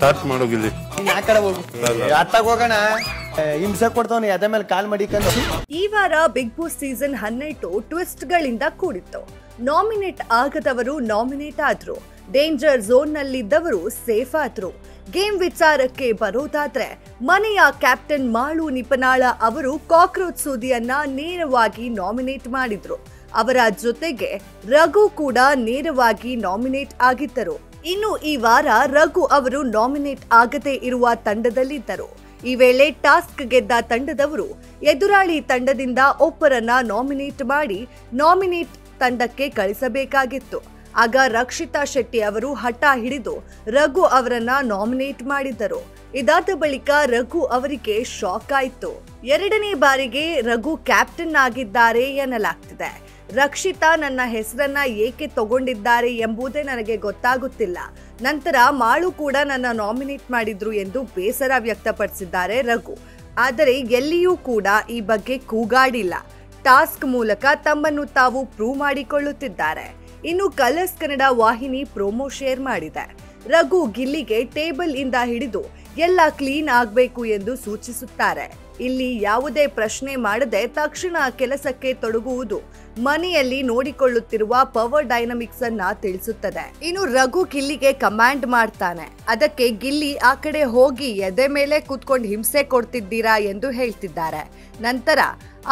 Start ಮಾಡೋಗಿಲ್ಲಿ ಆ ಕಡೆ ಹೋಗು ಅತ್ತಾಗ ಹೋಗೋಣ ಹಿಂಸೆ ಕೊಡ್ತಾವನು ಎದೆ ಮೇಲೆ ಕಾಲ್ ಮಡಿಕೊಂಡು. ಈ ವಾರ ಬಿಗ್ ಬಾಸ್ ಸೀಸನ್ 12 ಟ್ವಿಸ್ಟ್ ಗಳಿಂದ ಕೂಡಿತ್ತು. ನಾಮಿನೇಟ್ ಆಗದವರು ನಾಮಿನೇಟ್ ಆದ್ರು, ಡೇಂಜರ್ ಝೋನ್ ನಲ್ಲಿದ್ದವರು ಸೇಫ್ ಆದ್ರು. ಗೇಮ್ ವಿಚಾರಕ್ಕೆ ಬರೋದಾದ್ರೆ ಮನೆಯ ಕ್ಯಾಪ್ಟನ್ ಮಾಳು ನಿಪನಾಳ ಅವರು ಕಾಕ್ರೋಚ್ ಸುದಿಯನ್ನ ನೇರವಾಗಿ ನಾಮಿನೇಟ್ ಮಾಡಿದ್ರು. ಅವರ ಜೊತೆಗೆ ರಘು ಕೂಡ ನೇರವಾಗಿ ನಾಮಿನೇಟ್ ಆಗಿದ್ದರು. ಇನ್ನು ಈ ವಾರ ರಘು ಅವರು ನಾಮಿನೇಟ್ ಆಗದೇ ಇರುವ ತಂಡದಲ್ಲಿದ್ದರು. ಈ ವೇಳೆ ಟಾಸ್ಕ್ ಗೆದ್ದ ತಂಡದವರು ಎದುರಾಳಿ ತಂಡದಿಂದ ಒಬ್ಬರನ್ನ ನಾಮಿನೇಟ್ ಮಾಡಿ ನಾಮಿನೇಟ್ ತಂಡಕ್ಕೆ ಕಳಿಸಬೇಕಾಗಿತ್ತು. ಆಗ ರಕ್ಷಿತಾ ಶೆಟ್ಟಿ ಅವರು ಹಠ ಹಿಡಿದು ರಘು ಅವರನ್ನ ನಾಮಿನೇಟ್ ಮಾಡಿದ್ದರು. ಇದಾದ ಬಳಿಕ ರಘು ಅವರಿಗೆ ಶಾಕ್ ಆಯಿತು. ಎರಡನೇ ಬಾರಿಗೆ ರಘು ಕ್ಯಾಪ್ಟನ್ ಆಗಿದ್ದಾರೆ ಎನ್ನಲಾಗ್ತಿದೆ. ರಕ್ಷಿತಾ ನನ್ನ ಹೆಸರನ್ನ ಏಕೆ ತಗೊಂಡಿದ್ದಾರೆ ಎಂಬುದೇ ನನಗೆ ಗೊತ್ತಾಗುತ್ತಿಲ್ಲ. ನಂತರ ಮಾಳು ಕೂಡ ನನ್ನ ನಾಮಿನೇಟ್ ಮಾಡಿದ್ರು ಎಂದು ಬೇಸರ ವ್ಯಕ್ತಪಡಿಸಿದ್ದಾರೆ ರಘು. ಆದರೆ ಎಲ್ಲಿಯೂ ಕೂಡ ಈ ಬಗ್ಗೆ ಕೂಗಾಡಿಲ್ಲ. ಟಾಸ್ಕ್ ಮೂಲಕ ತಮ್ಮನ್ನು ತಾವು ಪ್ರೂವ್ ಮಾಡಿಕೊಳ್ಳುತ್ತಿದ್ದಾರೆ. ಇನ್ನು ಕಲರ್ಸ್ ಕನ್ನಡ ವಾಹಿನಿ ಪ್ರೋಮೋ ಶೇರ್ ಮಾಡಿದೆ. ರಘು ಗಿಲ್ಲಿಗೆ ಟೇಬಲ್ ಇಂದ ಹಿಡಿದು ಎಲ್ಲ ಕ್ಲೀನ್ ಆಗಬೇಕು ಎಂದು ಸೂಚಿಸುತ್ತಾರೆ. ಇಲ್ಲಿ ಯಾವುದೇ ಪ್ರಶ್ನೆ ಮಾಡದೆ ತಕ್ಷಣ ಕೆಲಸಕ್ಕೆ ತೊಡಗುವುದು ಮನೆಯಲ್ಲಿ ನೋಡಿಕೊಳ್ಳುತ್ತಿರುವ ಪವರ್ ಡೈನಮಿಕ್ಸ್ ಅನ್ನ ತಿಳಿಸುತ್ತದೆ. ಇನ್ನು ರಘು ಗಿಲ್ಲಿಗೆ ಕಮಾಂಡ್ ಮಾಡ್ತಾನೆ. ಅದಕ್ಕೆ ಗಿಲ್ಲಿ ಆ ಕಡೆ ಹೋಗಿ ಎದೆ ಮೇಲೆ ಕೂತ್ಕೊಂಡು ಹಿಂಸೆ ಕೊಡ್ತಿದ್ದೀರಾ ಎಂದು ಹೇಳ್ತಿದ್ದಾರೆ. ನಂತರ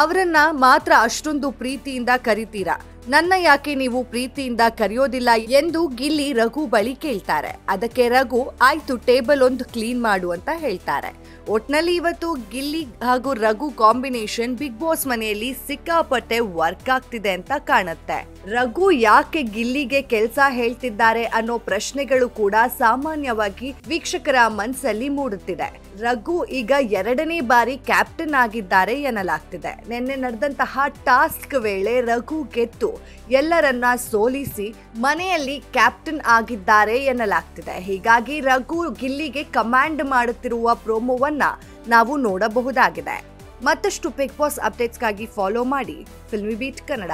ಅವರನ್ನ ಮಾತ್ರ ಅಷ್ಟೊಂದು ಪ್ರೀತಿಯಿಂದ ಕರಿತೀರಾ, ನನ್ನ ಯಾಕೆ ನೀವು ಪ್ರೀತಿಯಿಂದ ಕರೆಯೋದಿಲ್ಲ ಎಂದು ಗಿಲ್ಲಿ ರಘು ಬಳಿ ಕೇಳ್ತಾರೆ. ಅದಕ್ಕೆ ರಘು ಆಯ್ತು ಟೇಬಲ್ ಒಂದು ಕ್ಲೀನ್ ಮಾಡು ಅಂತ ಹೇಳ್ತಾರೆ. ಒಟ್ನಲ್ಲಿ ಇವತ್ತು ಗಿಲ್ಲಿ ಹಾಗೂ ರಘು ಕಾಂಬಿನೇಷನ್ ಬಿಗ್ ಬಾಸ್ ಮನೆಯಲ್ಲಿ ಸಿಕ್ಕಾಪಟ್ಟೆ ವರ್ಕ್ ಆಗ್ತಿದೆ ಅಂತ ಕಾಣುತ್ತೆ. ರಘು ಯಾಕೆ ಗಿಲ್ಲಿಗೆ ಕೆಲಸ ಹೇಳ್ತಿದ್ದಾರೆ ಅನ್ನೋ ಪ್ರಶ್ನೆಗಳು ಕೂಡ ಸಾಮಾನ್ಯವಾಗಿ ವೀಕ್ಷಕರ ಮನಸ್ಸಲ್ಲಿ ಮೂಡುತ್ತಿದೆ. ರಘು ಈಗ ಎರಡನೇ ಬಾರಿ ಕ್ಯಾಪ್ಟನ್ ಆಗಿದ್ದಾರೆ ಎನ್ನಲಾಗ್ತಿದೆ. ನಿನ್ನೆ ನಡೆದಂತಹ ಟಾಸ್ಕ್ ವೇಳೆ ರಘು ಗೆದ್ದು ಎಲ್ಲರನ್ನ ಸೋಲಿಸಿ ಮನೆಯಲ್ಲಿ ಕ್ಯಾಪ್ಟನ್ ಆಗಿದ್ದಾರೆ ಎನ್ನಲಾಗ್ತಿದೆ. ಹೀಗಾಗಿ ರಘು ಗಿಲ್ಲಿಗೆ ಕಮಾಂಡ್ ಮಾಡುತ್ತಿರುವ ಪ್ರೋಮೋವನ್ನ ನಾವು ನೋಡಬಹುದಾಗಿದೆ. ಮತ್ತಷ್ಟು ಬಿಗ್ ಬಾಸ್ ಅಪ್ಡೇಟ್ಸ್ಗಾಗಿ ಫಾಲೋ ಮಾಡಿ ಫಿಲ್ಮಿ ಬೀಟ್ ಕನ್ನಡ.